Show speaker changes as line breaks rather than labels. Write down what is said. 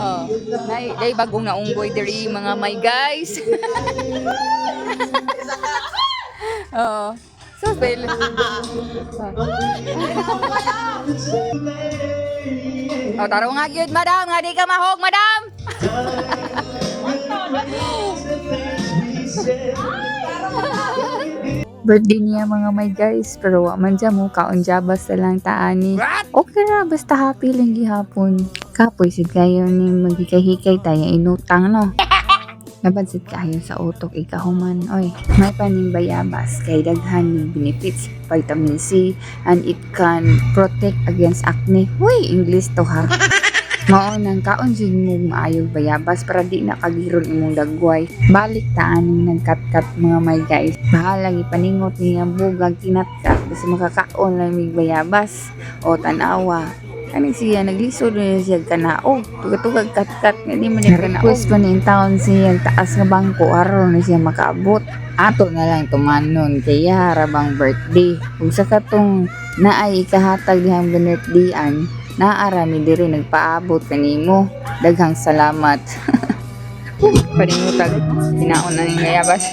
Oh, nay bagong naunggoy diri mga may guys. Oh. So fail. Oh, taro nga gyud madam, nga di ka mahog madam. Birthday niya mga may guys, pero wa man dyan mo kaon jabas na lang taani. Okay ra, basta happy lang gihapon. Kapoy sid kayo ni magikay-hikay tayo inutang no. Nabansit kayo sa utok ikahuman. Oy, may paning bayabas kay daghan ni benefits, vitamin C, and it can protect against acne. Uy, English to ha. Mao nang kaon jud mo maayog bayabas para di na kagiron imong dagway. Balik ta aning nagkat-kat mga may guys. Bahala gipaningot niya bugag kinatkat basta makakaon lang mig bayabas o tanawa. Kaning siya naglisod na siya kanaog. Tugad-tugad kat-kat nga di man niya kanaog. Request pa ni taon siya taas nga bangko aron na siya makaabot. Ato na lang tumanon kaya harabang birthday. Kung sa katong naay ikahatag dihang birthdayan, naarami diri nagpaabot kanimo. Daghang salamat. Paningutag, hinaon na ning bayabas.